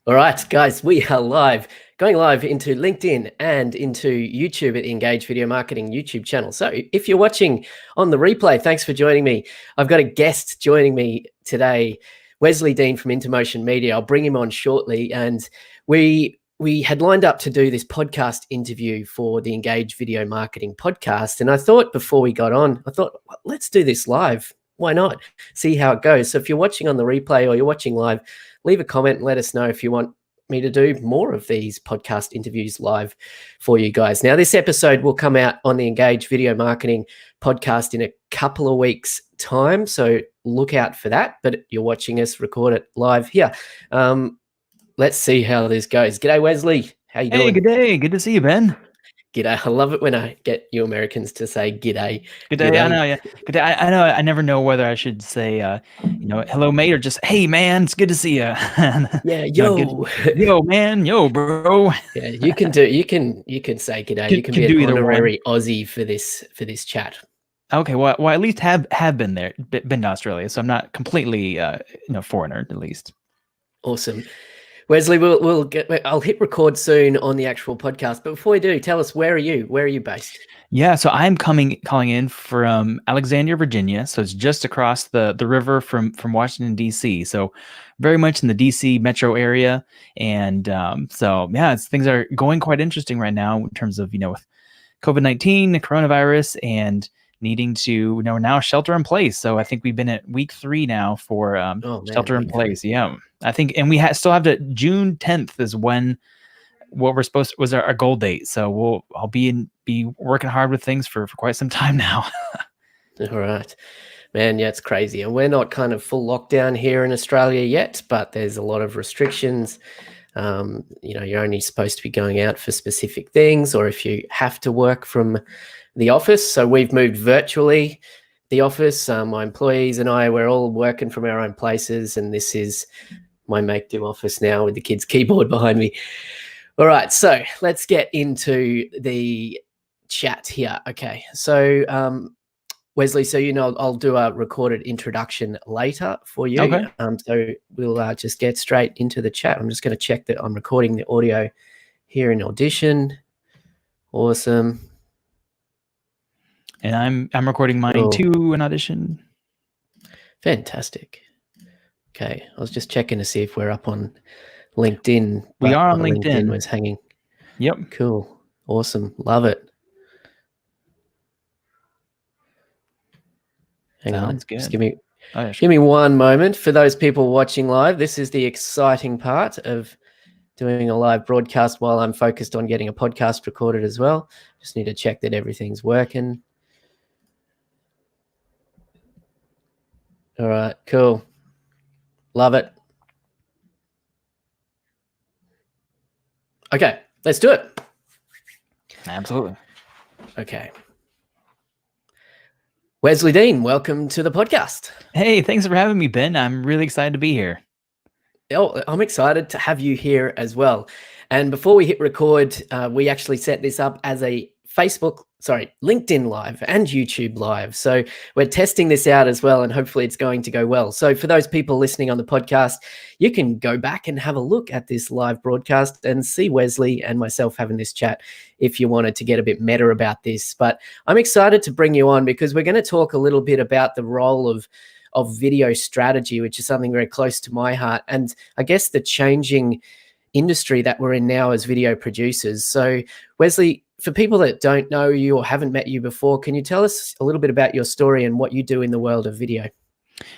All right, guys, we are live, going live into LinkedIn and into YouTube at the Engage Video Marketing YouTube channel. So if you're watching on the replay, thanks for joining me. I've got a guest joining me today, Wesley Dean from Intermotion Media. I'll bring him on shortly. And we had lined up to do this podcast interview for the Engage Video Marketing podcast. And I thought before we got on, well, let's do this live. Why not? See how it goes. So if you're watching on the replay or you're watching live, leave a comment and let us know if you want me to do more of these podcast interviews live for you guys. Now, this episode will come out on the Engage Video Marketing podcast in a couple of weeks' time, so look out for that. But you're watching us record it live here. Let's see how this goes. G'day, Wesley. How you doing? Hey, good day. Good to see you, Ben. G'day. I love it when I get you Americans to say g'day. Good day. I know. Yeah. Good day. I know. I never know whether I should say, hello, mate, or just, hey, man, it's good to see you. Yeah. Yo. Yo, man. Yo, bro. Yeah. You can say g'day. You can be an honorary Aussie for this chat. Okay. Well, I at least have been to Australia, so I'm not completely, foreigner at least. Awesome. Wesley, I'll hit record soon on the actual podcast. But before we do, tell us, where are you? Where are you based? Yeah, so I'm calling in from Alexandria, Virginia. So it's just across the river from Washington, D.C. So very much in the D.C. metro area. And things are going quite interesting right now in terms of, with COVID-19, the coronavirus, and needing to, now shelter in place. So I think we've been at week 3 now for shelter in place. Yeah, I think, and we still have to June 10th is when what we're supposed to, was our goal date. So I'll be working hard with things for quite some time now. All right, man. Yeah, it's crazy, and we're not kind of full lockdown here in Australia yet, but there's a lot of restrictions. You're only supposed to be going out for specific things, or if you have to work from the office. So we've moved virtually. The office, my employees and I, we're all working from our own places, and this is my make-do office now with the kids' keyboard behind me. All right, so let's get into the chat here. Okay, so Wesley, so I'll do a recorded introduction later for you. Okay. So we'll just get straight into the chat. I'm just going to check that I'm recording the audio here in Audition. Awesome. And I'm recording mine too in Audition. Fantastic. Okay, I was just checking to see if we're up on LinkedIn. We are on LinkedIn. LinkedIn was hanging. Yep. Cool. Awesome. Love it. Hang on. Good. Just give me one moment. For those people watching live, this is the exciting part of doing a live broadcast while I'm focused on getting a podcast recorded as well. Just need to check that everything's working. All right, cool. Love it. Okay, let's do it. Absolutely. Okay. Wesley Dean, welcome to the podcast. Hey, thanks for having me, Ben. I'm really excited to be here. Oh, I'm excited to have you here as well. And before we hit record, we actually set this up as a LinkedIn Live and YouTube Live. So we're testing this out as well, and hopefully it's going to go well. So for those people listening on the podcast, you can go back and have a look at this live broadcast and see Wesley and myself having this chat if you wanted to get a bit meta about this. But I'm excited to bring you on because we're going to talk a little bit about the role of video strategy, which is something very close to my heart, and I guess the changing industry that we're in now as video producers. So Wesley, for people that don't know you or haven't met you before, can you tell us a little bit about your story and what you do in the world of video?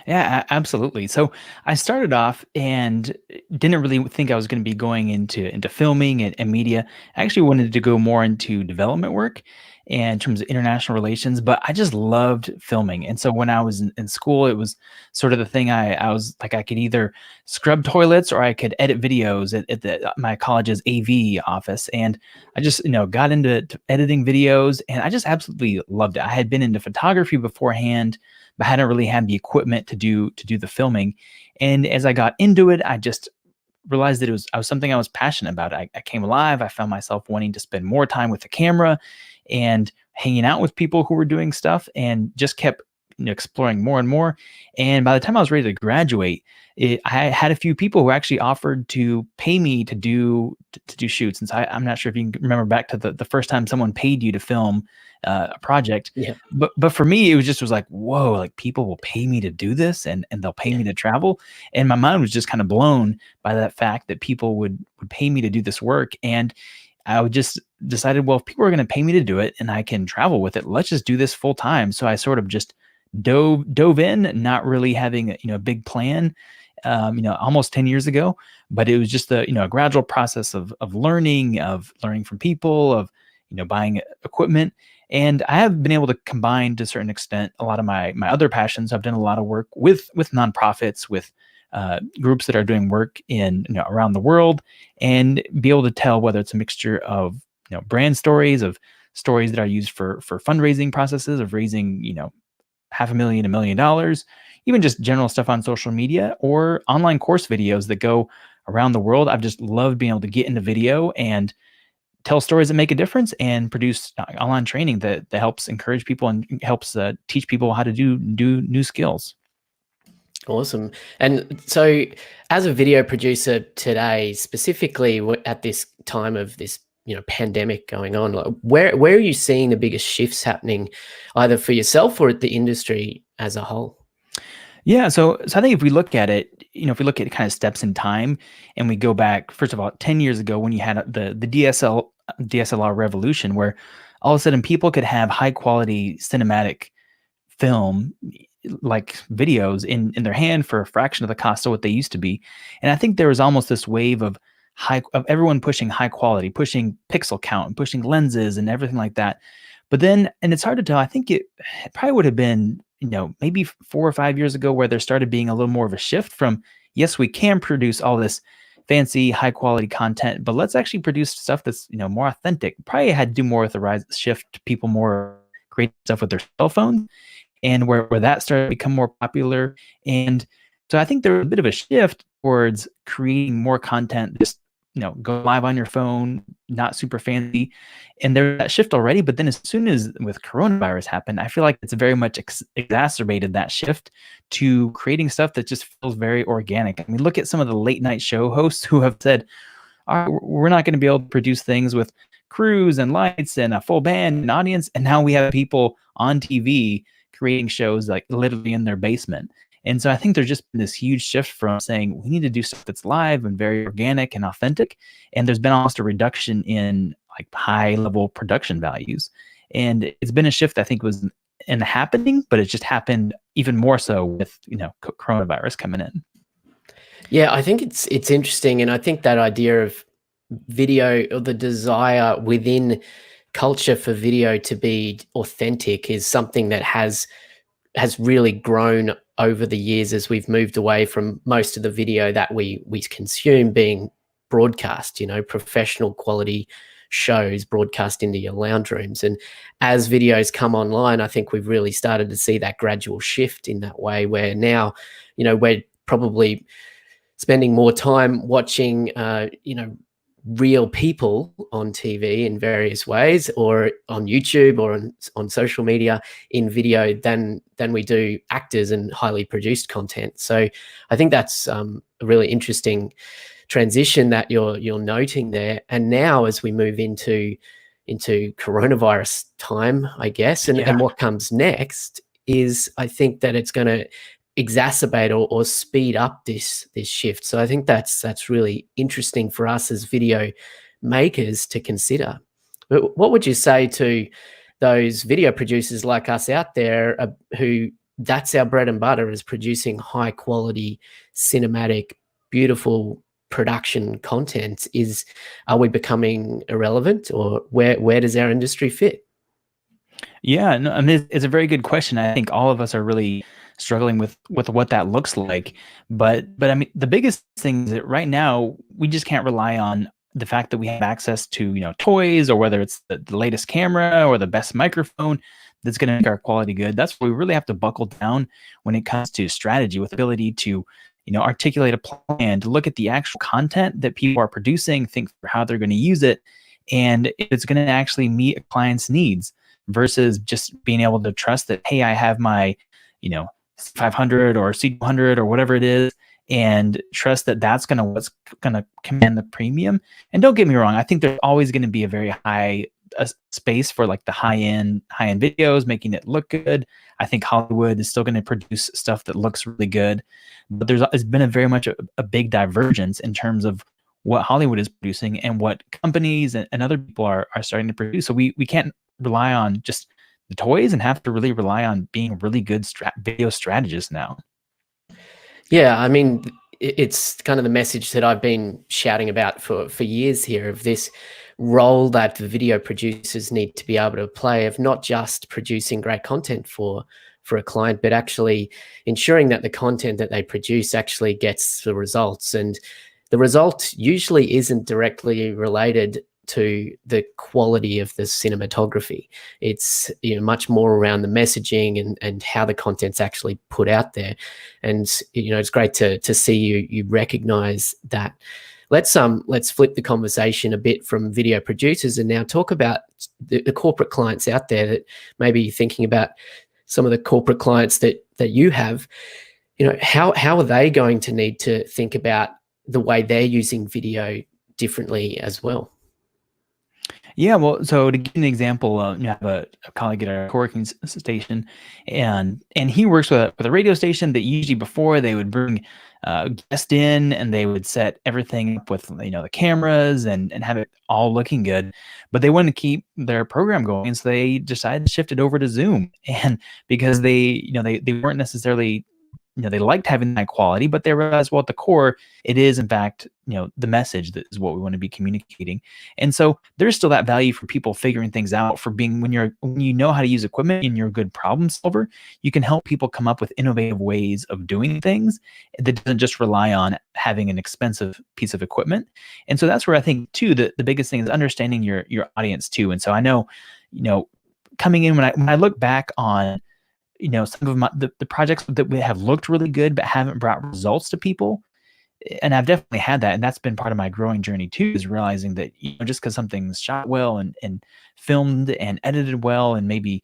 Yeah, absolutely. So I started off and didn't really think I was going to be going into filming and media. I actually wanted to go more into development work and in terms of international relations, but I just loved filming. And so when I was in school, it was sort of the thing I was like, I could either scrub toilets or I could edit videos at my college's AV office. And I just, got into editing videos, and I just absolutely loved it. I had been into photography beforehand, but hadn't really had the equipment to do the filming. And as I got into it, I just realized that it was something I was passionate about. I came alive. I found myself wanting to spend more time with the camera and hanging out with people who were doing stuff, and just kept exploring more and more. And by the time I was ready to graduate, I had a few people who actually offered to pay me to do shoots. And so I'm not sure if you can remember back to the first time someone paid you to film a project. Yeah. But for me, it was like, whoa, like people will pay me to do this, and they'll pay me to travel. And my mind was just kind of blown by that fact that people would pay me to do this work. And I would just decided, well, if people are going to pay me to do it and I can travel with it, let's just do this full time. So I sort of just dove in, not really having a big plan, almost 10 years ago. But it was just a gradual process of learning from people, of buying equipment. And I have been able to combine, to a certain extent, a lot of my other passions. I've done a lot of work with nonprofits, with groups that are doing work in around the world, and be able to tell whether it's a mixture of brand stories, of stories that are used for fundraising processes, of raising $500,000, $1 million, even just general stuff on social media, or online course videos that go around the world. I've just loved being able to get into video and tell stories that make a difference, and produce online training that helps encourage people and helps teach people how to do new skills. Awesome. And so as a video producer today, specifically at this time of this, pandemic going on, like where are you seeing the biggest shifts happening, either for yourself or at the industry as a whole? Yeah, so I think if we look at it, if we look at kind of steps in time, and we go back, first of all, 10 years ago, when you had the DSLR revolution, where all of a sudden people could have high quality cinematic film, like videos in their hand for a fraction of the cost of what they used to be. And I think there was almost this wave of everyone pushing high quality, pushing pixel count, and pushing lenses and everything like that. But then, and it's hard to tell, I think it probably would have been, maybe 4 or 5 years ago, where there started being a little more of a shift from, yes, we can produce all this fancy, high quality content, but let's actually produce stuff that's, more authentic. Probably had to do more with the shift to people more create stuff with their cell phone, and where that started to become more popular. And so I think there was a bit of a shift towards creating more content, just, go live on your phone, not super fancy. And there's that shift already. But then as soon as with coronavirus happened, I feel like it's very much exacerbated that shift to creating stuff that just feels very organic. I mean, look at some of the late night show hosts who have said, all right, we're not going to be able to produce things with crews and lights and a full band and audience. And now we have people on TV creating shows like literally in their basement. And so I think there's just been this huge shift from saying we need to do stuff that's live and very organic and authentic. And there's been almost a reduction in like high level production values. And it's been a shift I think was in the happening, but it's just happened even more so with, coronavirus coming in. Yeah, I think it's interesting. And I think that idea of video, or the desire within culture for video to be authentic, is something that has really grown over the years as we've moved away from most of the video that we consume being broadcast, professional quality shows broadcast into your lounge rooms. And as videos come online, I think we've really started to see that gradual shift in that way, where now, we're probably spending more time watching, real people on TV in various ways, or on YouTube, or on social media in video, than we do actors and highly produced content. So I think that's a really interesting transition that you're noting there. And now as we move into coronavirus time, I guess, and what comes next is, I think that it's going to exacerbate or speed up this shift. So I think that's really interesting for us as video makers to consider. But what would you say to those video producers like us out there, who that's our bread and butter, is producing high quality, cinematic, beautiful production content? Are we becoming irrelevant, or where does our industry fit? Yeah, no, I mean, it's a very good question. I think all of us are really struggling with what that looks like. But I mean, the biggest thing is that right now we just can't rely on the fact that we have access to, toys, or whether it's the latest camera or the best microphone that's going to make our quality good. That's where we really have to buckle down when it comes to strategy, with ability to, articulate a plan, to look at the actual content that people are producing, think for how they're going to use it, and if it's going to actually meet a client's needs, versus just being able to trust that, hey, I have my 500 or C200 or whatever it is, and trust that that's what's gonna command the premium. And don't get me wrong, I think there's always going to be a very high space for like the high-end videos, making it look good. I think Hollywood is still going to produce stuff that looks really good, but there's been a very much a big divergence in terms of what Hollywood is producing and what companies and other people are starting to produce. So we can't rely on just the toys and have to really rely on being really good video strategists now. Yeah, I mean, it's kind of the message that I've been shouting about for years here, of this role that the video producers need to be able to play, of not just producing great content for a client, but actually ensuring that the content that they produce actually gets the results. And the result usually isn't directly related to the quality of the cinematography. It's much more around the messaging and how the content's actually put out there. And it's great to see you recognize that. Let's flip the conversation a bit from video producers and now talk about the corporate clients out there that may be thinking about some of the corporate clients that you have. How are they going to need to think about the way they're using video differently as well? Yeah, well, so to give an example, I have a colleague at our co-working station, and he works with a radio station that usually before they would bring guests in and they would set everything up with the cameras and have it all looking good, but they wanted to keep their program going, so they decided to shift it over to Zoom, and because they weren't necessarily they liked having that quality, but they realized, well, at the core, it is in fact, the message that is what we want to be communicating. And so there's still that value for people figuring things out, for being, when you know how to use equipment and you're a good problem solver, you can help people come up with innovative ways of doing things that doesn't just rely on having an expensive piece of equipment. And so that's where I think too, the biggest thing is understanding your audience too. And so I know, coming in, when I look back on some of the projects that we have looked really good but haven't brought results to people, and I've definitely had that, and that's been part of my growing journey too, is realizing that just because something's shot well and filmed and edited well and maybe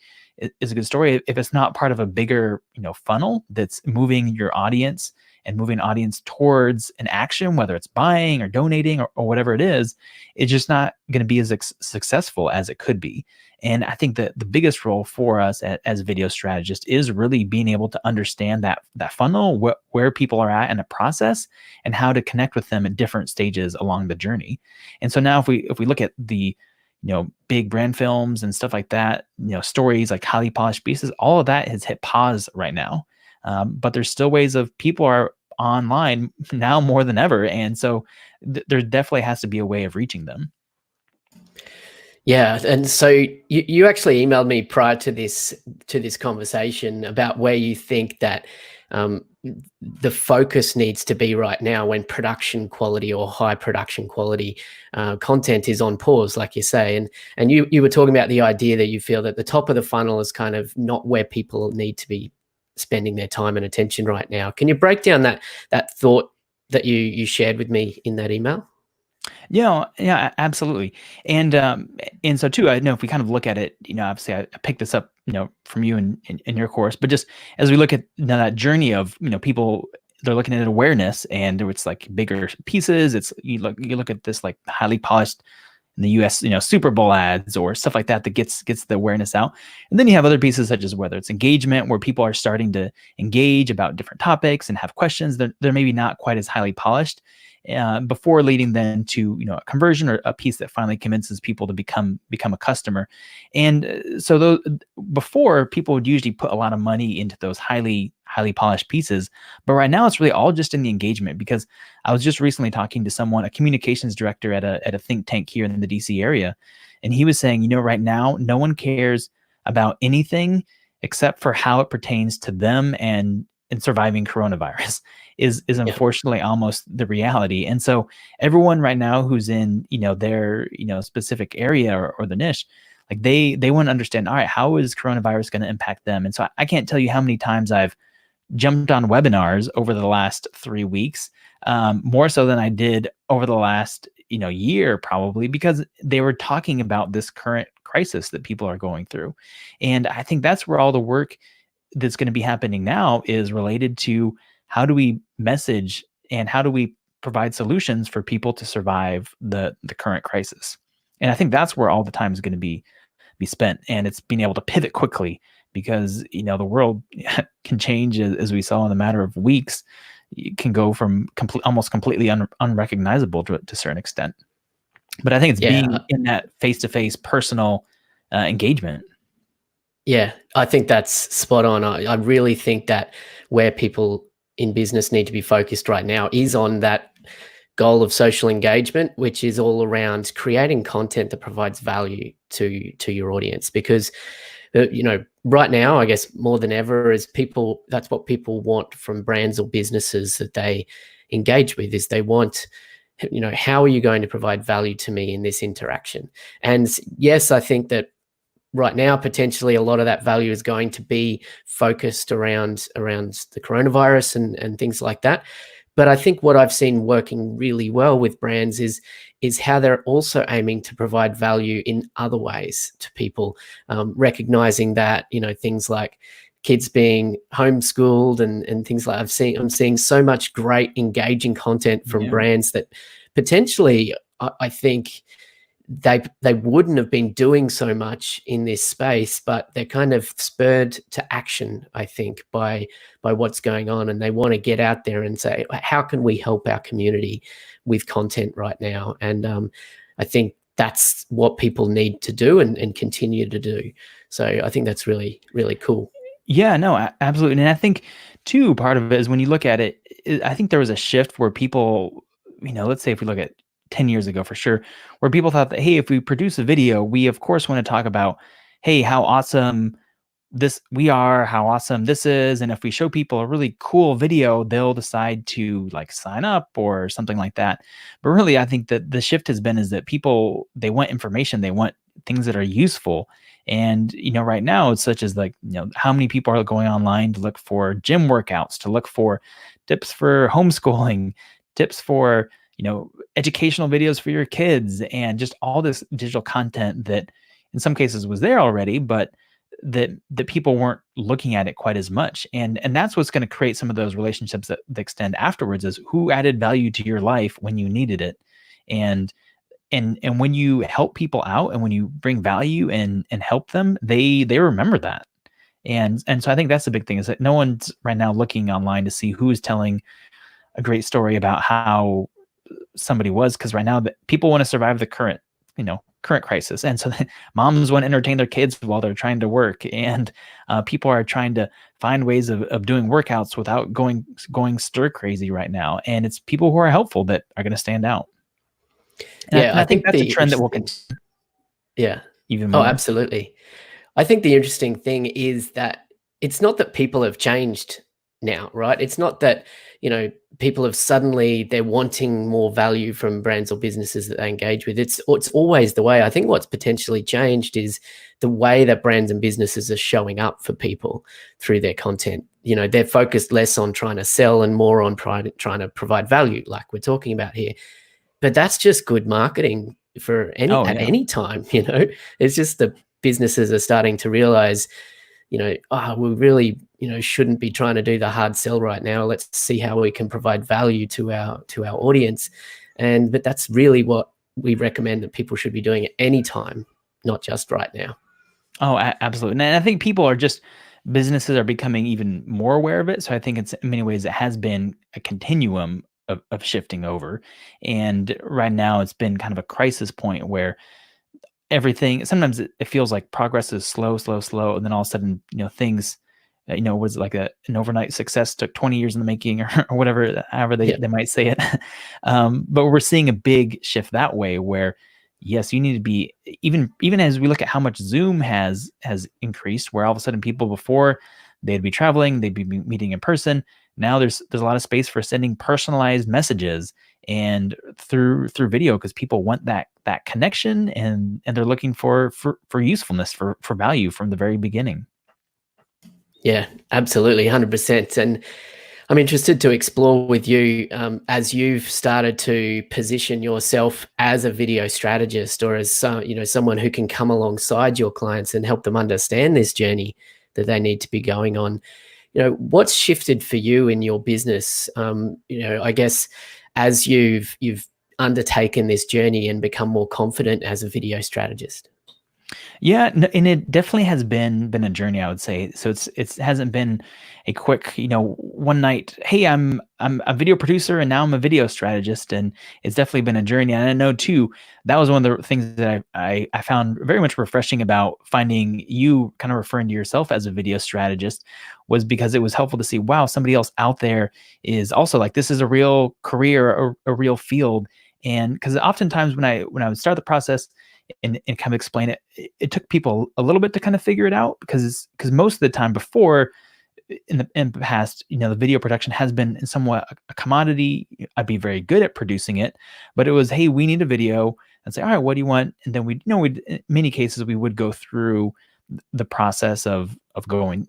is a good story, if it's not part of a bigger funnel that's moving your audience and moving audience towards an action, whether it's buying or donating or whatever it is, it's just not going to be as successful as it could be. And I think that the biggest role for us as video strategists is really being able to understand that funnel, where people are at in a process, and how to connect with them at different stages along the journey. And so now if we look at the big brand films and stuff like that, stories like highly polished pieces, all of that has hit pause right now. But there's still ways of people are online now more than ever. And so there definitely has to be a way of reaching them. Yeah, and so you actually emailed me prior to this conversation about where you think that the focus needs to be right now when production quality or high production quality content is on pause, like you say. And you were talking about the idea that you feel that the top of the funnel is kind of not where people need to be spending their time and attention right now. Can you break down that thought that you shared with me in that email? Yeah, absolutely. And so too, I know if we kind of look at it, obviously I picked this up, from you in your course, but just as we look at that journey of, people, they're looking at awareness, and it's like bigger pieces. It's you look at this like highly polished in the US, Super Bowl ads or stuff like that gets the awareness out. And then you have other pieces such as whether it's engagement, where people are starting to engage about different topics and have questions. They're maybe not quite as highly polished. Before leading then to a conversion or a piece that finally convinces people to become a customer. And so before, people would usually put a lot of money into those highly polished pieces, but right now it's really all just in the engagement. Because I was just recently talking to someone, a communications director at a think tank here in the DC area, and he was saying, right now no one cares about anything except for how it pertains to them and surviving coronavirus is unfortunately almost the reality. And so everyone right now who's in, their, specific area or the niche, like they want to understand, all right, how is coronavirus going to impact them? And so I can't tell you how many times I've jumped on webinars over the last 3 weeks, more so than I did over the last, year, probably, because they were talking about this current crisis that people are going through. And I think that's where all the work that's going to be happening now is related to how do we message and how do we provide solutions for people to survive the current crisis. And I think that's where all the time is going to be spent, and it's being able to pivot quickly because the world can change as we saw in a matter of weeks. It can go from almost completely unrecognizable to a certain extent. But I think it's being in that face-to-face personal engagement. Yeah, I think that's spot on. I really think that where people in business need to be focused right now is on that goal of social engagement, which is all around creating content that provides value to your audience. Because right now, I guess more than ever, that's what people want from brands or businesses that they engage with. Is they want, how are you going to provide value to me in this interaction? And yes, I think that right now, potentially a lot of that value is going to be focused around the coronavirus and things like that. But I think what I've seen working really well with brands is how they're also aiming to provide value in other ways to people, recognizing that, things like kids being homeschooled and things like I'm seeing so much great engaging content from brands that potentially I think they wouldn't have been doing so much in this space, but they're kind of spurred to action, I think, by what's going on, and they want to get out there and say, how can we help our community with content right now? And I think that's what people need to do and continue to do. So I think that's really, really cool. Yeah, no, absolutely. And I think too, part of it is when you look at it, I think there was a shift where people, let's say if we look at 10 years ago for sure, where people thought that, hey, if we produce a video, we of course want to talk about, hey, how awesome how awesome this is. And if we show people a really cool video, they'll decide to like sign up or something like that. But really, I think that the shift has been is that people, they want information, they want things that are useful. And, right now it's such as like, how many people are going online to look for gym workouts, to look for tips for homeschooling, tips for, educational videos for your kids, and just all this digital content that in some cases was there already, but that people weren't looking at it quite as much. And that's what's going to create some of those relationships that extend afterwards, is who added value to your life when you needed it. And when you help people out and when you bring value and help them, they remember that. And so I think that's the big thing, is that no one's right now looking online to see who is telling a great story about how somebody was, because right now people want to survive the current crisis, and so moms want to entertain their kids while they're trying to work, and people are trying to find ways of doing workouts without going stir crazy right now, and it's people who are helpful that are going to stand out. And I think that's a trend that will continue. Yeah, even more. Oh, absolutely. I think the interesting thing is that it's not that people have changed now, right? It's not that, people have suddenly, they're wanting more value from brands or businesses that they engage with. It's always the way. I think what's potentially changed is the way that brands and businesses are showing up for people through their content. They're focused less on trying to sell and more on trying to provide value, like we're talking about here. But that's just good marketing for any time, It's just the businesses are starting to realize, we really, shouldn't be trying to do the hard sell right now. Let's see how we can provide value to our audience. But that's really what we recommend that people should be doing at any time, not just right now. Oh, absolutely. And I think businesses are becoming even more aware of it. So I think in many ways it has been a continuum of shifting over. And right now it's been kind of a crisis point where everything, sometimes it feels like progress is slow, and then all of a sudden, things, was like an overnight success, took 20 years in the making, or whatever, however they might say it. But we're seeing a big shift that way, where yes, you need to be, even as we look at how much Zoom has increased, where all of a sudden people before, they'd be traveling, they'd be meeting in person. Now there's a lot of space for sending personalized messages and through video, because people want that connection, and they're looking for usefulness, for value from the very beginning. Yeah, absolutely, 100%. And I'm interested to explore with you, as you've started to position yourself as a video strategist, or as someone who can come alongside your clients and help them understand this journey that they need to be going on. What's shifted for you in your business? I guess as you've undertaken this journey and become more confident as a video strategist. Yeah, and it definitely has been a journey, I would say. So it hasn't been a quick, one night, hey, I'm a video producer and now I'm a video strategist, and it's definitely been a journey. And I know too, that was one of the things that I found very much refreshing about finding you kind of referring to yourself as a video strategist, was because it was helpful to see, wow, somebody else out there is also like, this is a real career, a real field. And because oftentimes when I would start the process and kind of explain it, it took people a little bit to kind of figure it out, because most of the time before, in the past, the video production has been somewhat a commodity. I'd be very good at producing it, but it was, hey, we need a video, and say, all right, what do you want? And then we'd in many cases we would go through the process of going,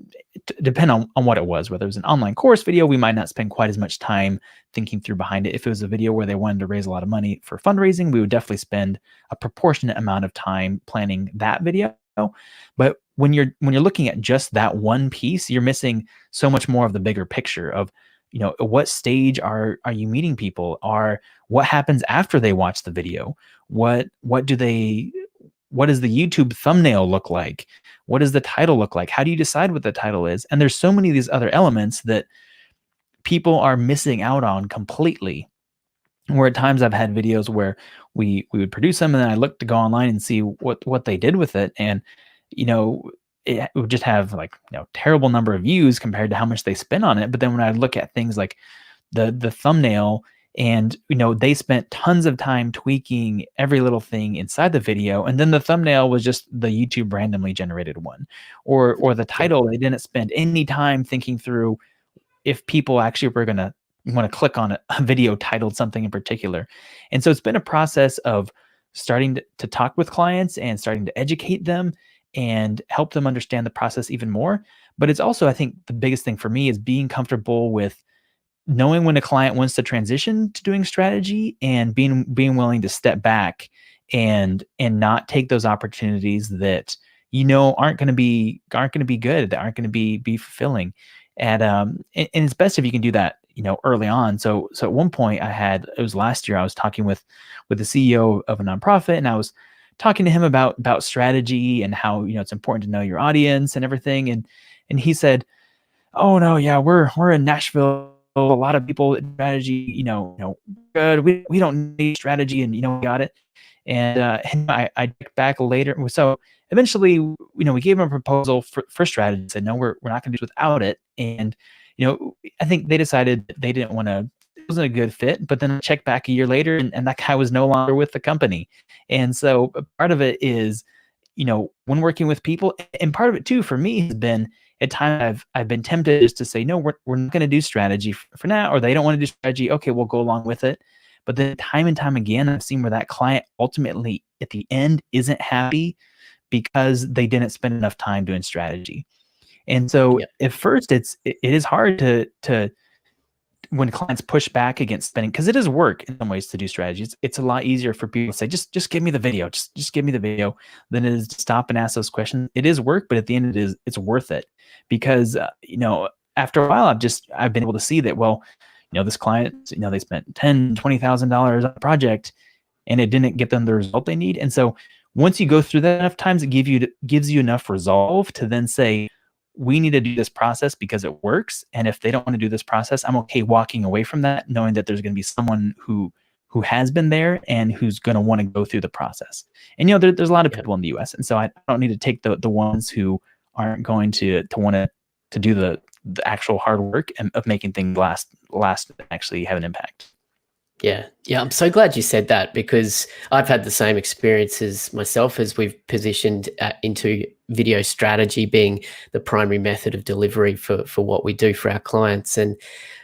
depend on what it was. Whether it was an online course video, we might not spend quite as much time thinking through behind it. If it was a video where they wanted to raise a lot of money for fundraising, we would definitely spend a proportionate amount of time planning that video. But when you're looking at just that one piece, you're missing so much more of the bigger picture of, what stage are you meeting people? What happens after they watch the video? What does the YouTube thumbnail look like? What does the title look like? How do you decide what the title is? And there's so many of these other elements that people are missing out on completely. Where at times I've had videos where we would produce them, and then I look to go online and see what they did with it. And, it would just have like, terrible number of views compared to how much they spent on it. But then when I look at things like the thumbnail, and they spent tons of time tweaking every little thing inside the video, and then the thumbnail was just the YouTube randomly generated one, or the title, they didn't spend any time thinking through if people actually were going to want to click on a video titled something in particular. And so it's been a process of starting to talk with clients and starting to educate them and help them understand the process even more. But it's also, I think the biggest thing for me is being comfortable with knowing when a client wants to transition to doing strategy, and being willing to step back and not take those opportunities that aren't going to be good, that aren't going to be fulfilling. And it's best if you can do that early on. So at one point it was last year, I was talking with the CEO of a nonprofit, and I was talking to him about strategy and how it's important to know your audience and everything. And he said, oh no, yeah, we're in Nashville. A lot of people in strategy, good. We don't need strategy, and we got it. And I checked back later. So eventually, we gave him a proposal for strategy. Said no, we're not going to do it without it. And I think they decided they didn't want to. It wasn't a good fit. But then I checked back a year later, and that guy was no longer with the company. And so part of it is, when working with people, and part of it too for me has been, at times I've been tempted just to say, no, we're not going to do strategy for now, or they don't want to do strategy. Okay, we'll go along with it. But then time and time again, I've seen where that client ultimately at the end isn't happy because they didn't spend enough time doing strategy. And so at first it is hard to when clients push back against spending, because it is work in some ways to do strategy. It's a lot easier for people to say, just give me the video, just give me the video, than it is to stop and ask those questions. It is work, but at the end it's worth it, because after a while I've been able to see that, well, this client, they spent $10,000-$20,000 on a project and it didn't get them the result they need. And so once you go through that enough times, it gives you enough resolve to then say, we need to do this process because it works. And if they don't want to do this process, I'm okay walking away from that, knowing that there's going to be someone who has been there and who's going to want to go through the process. And, there's a lot of people in the US. And so I don't need to take the ones who aren't going to want to do the actual hard work of making things last and actually have an impact. Yeah. I'm so glad you said that, because I've had the same experiences myself as we've positioned into video strategy being the primary method of delivery for what we do for our clients. And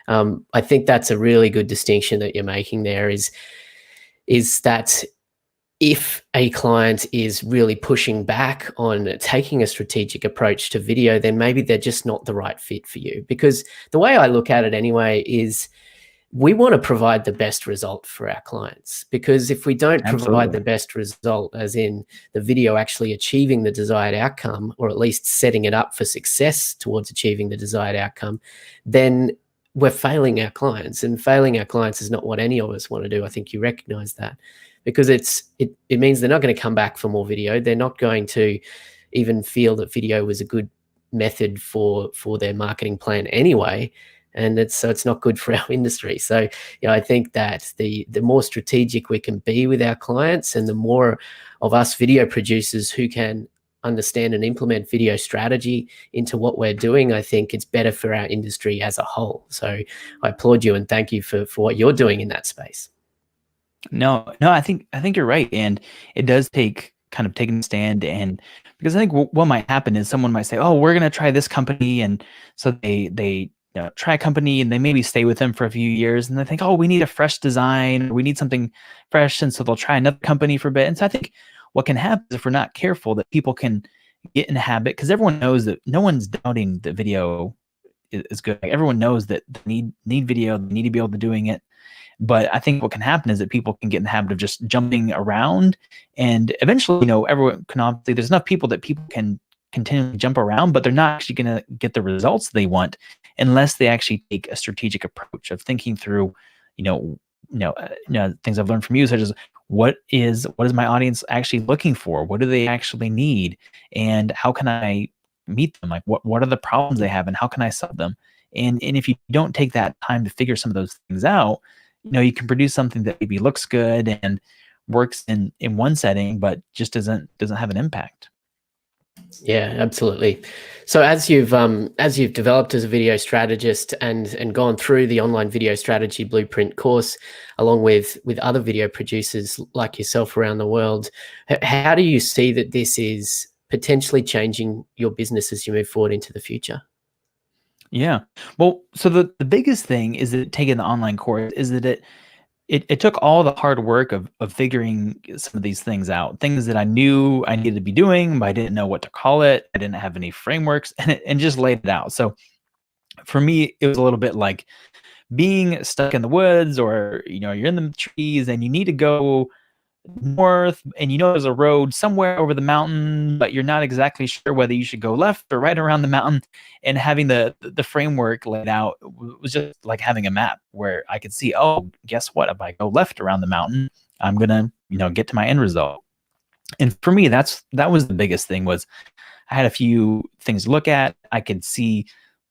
I think that's a really good distinction that you're making there, is that if a client is really pushing back on taking a strategic approach to video, then maybe they're just not the right fit for you. Because the way I look at it anyway is, we want to provide the best result for our clients, because if we don't provide the Absolutely. best result, as in the video actually achieving the desired outcome, or at least setting it up for success towards achieving the desired outcome, then we're failing our clients, and failing our clients is not what any of us want to do. I think you recognize that, because it means they're not going to come back for more video. They're not going to even feel that video was a good method for their marketing plan anyway, and it's not good for our industry. So I think that the more strategic we can be with our clients, and the more of us video producers who can understand and implement video strategy into what we're doing, I think it's better for our industry as a whole. So I applaud you and thank you for what you're doing in that space. No, I think you're right, and it does take kind of taking a stand, and because I think what might happen is someone might say, "Oh, we're gonna try this company," and so they try a company and they maybe stay with them for a few years, and they think, "Oh, we need a fresh design, or we need something fresh," and so they'll try another company for a bit. And so I think what can happen is, if we're not careful, that people can get in a habit, because everyone knows that no one's doubting that video is good. Like, everyone knows that they need video, they need to be able to doing it. But I think what can happen is that people can get in the habit of just jumping around, and eventually, everyone can, obviously, there's enough people that people can continually jump around, but they're not actually going to get the results they want unless they actually take a strategic approach of thinking through, things I've learned from you, such as what is my audience actually looking for? What do they actually need? And how can I meet them? Like, what are the problems they have, and how can I solve them? And if you don't take that time to figure some of those things out, you can produce something that maybe looks good and works in one setting, but just doesn't have an impact. Yeah, absolutely. So as you've developed as a video strategist and gone through the online video strategy blueprint course, along with other video producers like yourself around the world, how do you see that this is potentially changing your business as you move forward into the future? Yeah. Well, so the biggest thing is that taking the online course is that it took all the hard work of figuring some of these things out, things that I knew I needed to be doing, but I didn't know what to call it. I didn't have any frameworks, and just laid it out. So for me, it was a little bit like being stuck in the woods, or you're in the trees and you need to go north, and there's a road somewhere over the mountain, but you're not exactly sure whether you should go left or right around the mountain. And having the framework laid out was just like having a map where I could see, oh, guess what, if I go left around the mountain, I'm gonna get to my end result. And for me, that was the biggest thing. Was I had a few things to look at. I could see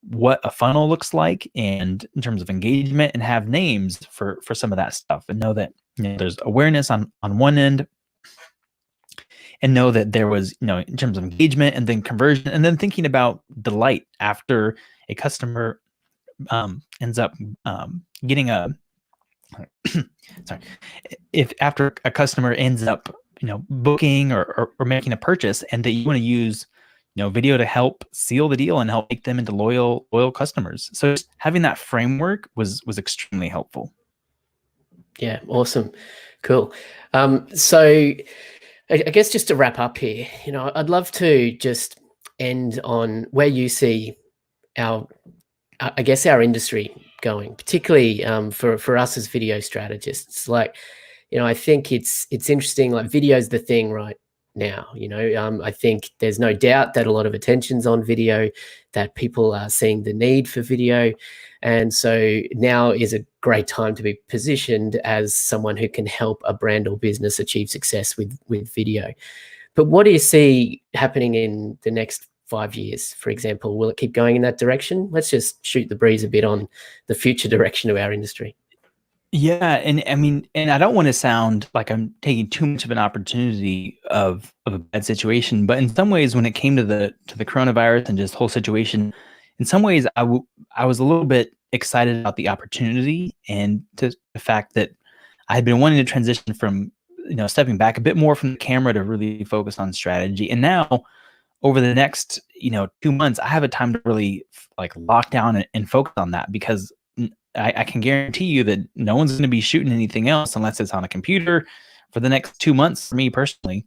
what a funnel looks like, and in terms of engagement, and have names for some of that stuff, and know that there's awareness on one end, and know that there was, in terms of engagement, and then conversion, and then thinking about delight after a customer ends up getting a sorry, if after a customer ends up booking or making a purchase, and that you want to use video to help seal the deal and help make them into loyal customers. So just having that framework was extremely helpful. Yeah, awesome. Cool. So I guess just to wrap up here, I'd love to just end on where you see our industry going, particularly for us as video strategists. Like, I think it's interesting. Like, video's the thing right now. I think there's no doubt that a lot of attention's on video, that people are seeing the need for video, and so now is a great time to be positioned as someone who can help a brand or business achieve success with video. But what do you see happening in the next 5 years, for example? Will it keep going in that direction? Let's just shoot the breeze a bit on the future direction of our industry. Yeah, and I mean, and I don't want to sound like I'm taking too much of an opportunity of a bad situation, but in some ways, when it came to the coronavirus and just whole situation, in some ways, I was a little bit excited about the opportunity, and to the fact that I had been wanting to transition from stepping back a bit more from the camera to really focus on strategy. And now, over the next 2 months, I have a time to really like lock down and focus on that, because I can guarantee you that no one's going to be shooting anything else unless it's on a computer for the next 2 months, for me personally.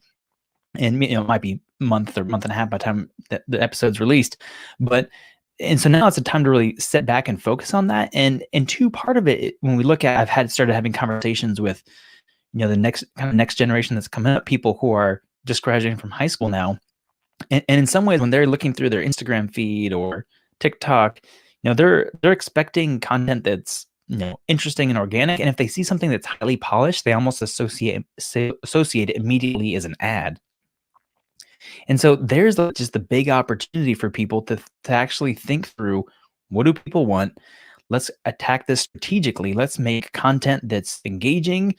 And it might be a month or month and a half by the time that the episode's released. But And so now it's a time to really sit back and focus on that. And two, part of it, when we look at, I've started having conversations with, the next generation that's coming up, people who are just graduating from high school now. And in some ways, when they're looking through their Instagram feed or TikTok, they're expecting content that's, interesting and organic. And if they see something that's highly polished, they almost associate it immediately as an ad. And so there's just the big opportunity for people to actually think through, what do people want? Let's attack this strategically. Let's make content that's engaging,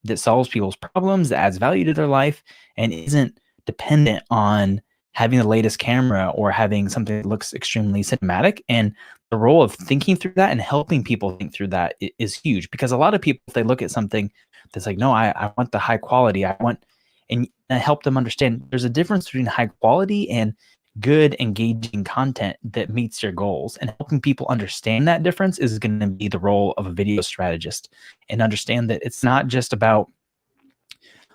that solves people's problems, that adds value to their life, and isn't dependent on having the latest camera or having something that looks extremely cinematic. And the role of thinking through that and helping people think through that is huge, because a lot of people, if they look at something that's like, no, I want the high quality, and help them understand there's a difference between high quality and good, engaging content that meets your goals. And helping people understand that difference is going to be the role of a video strategist, and understand that it's not just about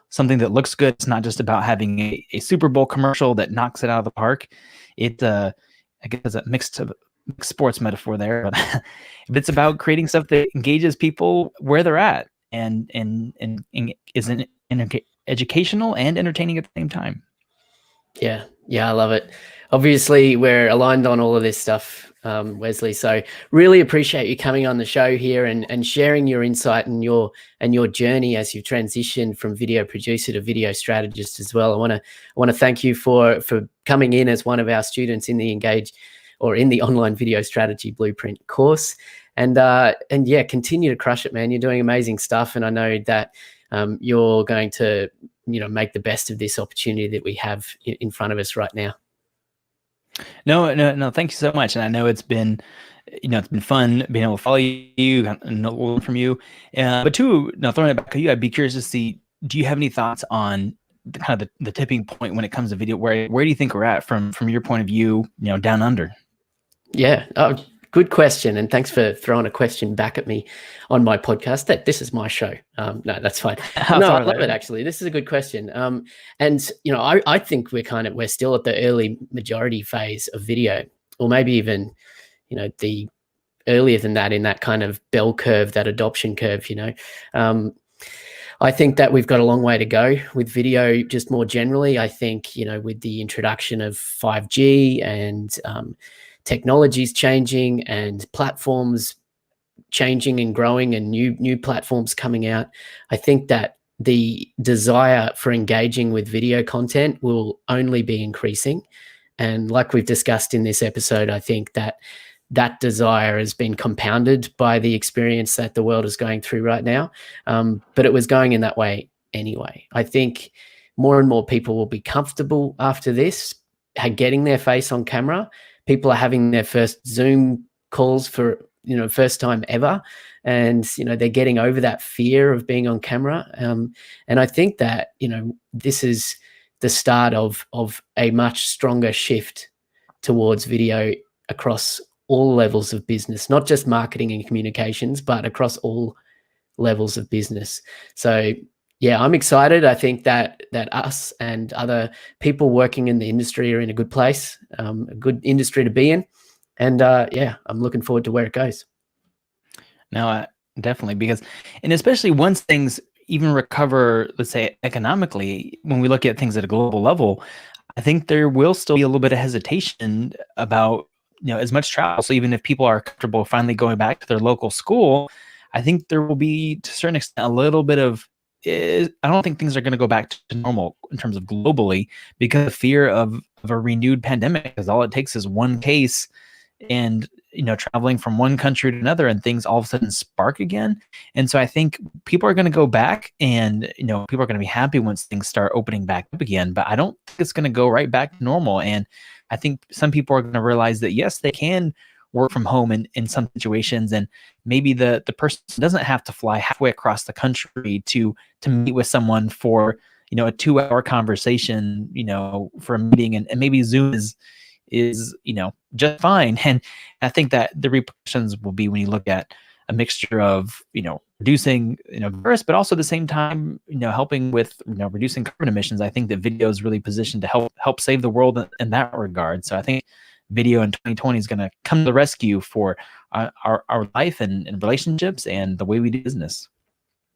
something that looks good. It's not just about having a Super Bowl commercial that knocks it out of the park. I guess a mixed sports metaphor there, but it's about creating stuff that engages people where they're at, and is educational and entertaining at the same time. Yeah, I love it. Obviously, we're aligned on all of this stuff, Wesley. So really appreciate you coming on the show here and sharing your insight and your journey as you've transitioned from video producer to video strategist as well. I want to thank you for coming in as one of our students in the Engage, or in the online video strategy blueprint course. And yeah, continue to crush it, man. You're doing amazing stuff, and I know that you're going to make the best of this opportunity that we have in front of us right now. No, thank you so much. And I know it's been fun being able to follow you and learn from you. But too, throwing it back to you, I'd be curious to see, do you have any thoughts on the tipping point when it comes to video? Where do you think we're at from your point of view, down under? Yeah. Good question, and thanks for throwing a question back at me on my podcast. This is my show. No, that's fine. No, I love it, actually. This is a good question. And I think we're still at the early majority phase of video, or maybe even the earlier than that, in that kind of bell curve, that adoption curve. I think that we've got a long way to go with video, just more generally. I think with the introduction of 5G and technologies changing and platforms changing and growing, and new platforms coming out, I think that the desire for engaging with video content will only be increasing. And like we've discussed in this episode, I think that desire has been compounded by the experience that the world is going through right now. But it was going in that way anyway. I think more and more people will be comfortable after this, getting their face on camera. People are having their first Zoom calls for, first time ever. And, they're getting over that fear of being on camera. And I think that, this is the start of a much stronger shift towards video across all levels of business, not just marketing and communications, but across all levels of business. So yeah, I'm excited. I think that us and other people working in the industry are in a good place, a good industry to be in. And yeah, I'm looking forward to where it goes. No, definitely, and especially once things even recover, let's say economically, when we look at things at a global level, I think there will still be a little bit of hesitation about, as much travel. So even if people are comfortable finally going back to their local school, I think there will be, to a certain extent, a little bit of, I don't think things are going to go back to normal in terms of globally, because of fear of a renewed pandemic, because all it takes is one case and, traveling from one country to another, and things all of a sudden spark again. And so I think people are going to go back, and, people are going to be happy once things start opening back up again, but I don't think it's going to go right back to normal. And I think some people are going to realize that, yes, they can work from home in some situations, and maybe the person doesn't have to fly halfway across the country to meet with someone for a 2-hour conversation, for a meeting, and maybe Zoom is just fine. And I think that the repercussions will be when you look at a mixture of reducing virus, but also at the same time helping with reducing carbon emissions. I think that video is really positioned to help save the world in that regard. So I think video in 2020 is going to come to the rescue for our life and relationships and the way we do business.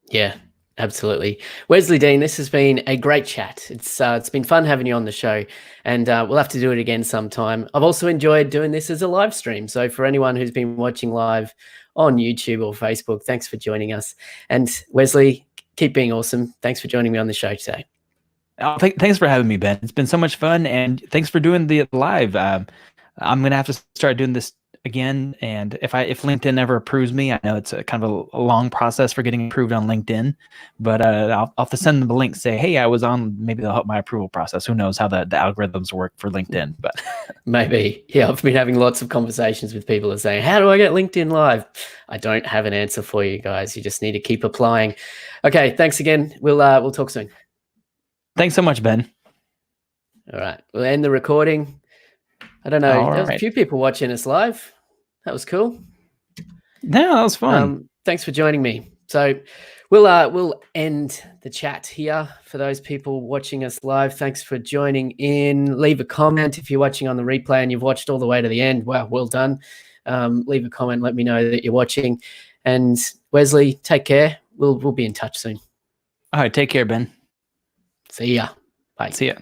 Yeah, absolutely. Wesley Dean, this has been a great chat. It's been fun having you on the show, and we'll have to do it again sometime. I've also enjoyed doing this as a live stream. So for anyone who's been watching live on YouTube or Facebook, thanks for joining us. And Wesley, keep being awesome. Thanks for joining me on the show today. Thanks for having me, Ben. It's been so much fun, and thanks for doing the live. I'm gonna have to start doing this again, and if LinkedIn ever approves me, I know it's a kind of a long process for getting approved on LinkedIn, but I'll have to send them the link, say, hey, I was on. Maybe they'll help my approval process. Who knows how the algorithms work for LinkedIn? But maybe, yeah. I've been having lots of conversations with people that are saying, how do I get LinkedIn Live? I don't have an answer for you guys. You just need to keep applying. Okay, thanks again. We'll talk soon. Thanks so much, Ben. All right, we'll end the recording. I don't know. There was a few people watching us live. That was cool. Yeah, that was fun. Thanks for joining me. So we'll end the chat here for those people watching us live. Thanks for joining in. Leave a comment if you're watching on the replay and you've watched all the way to the end. Wow, well done. Leave a comment. Let me know that you're watching. And Wesley, take care. We'll be in touch soon. All right, take care, Ben. See ya. Bye. See ya.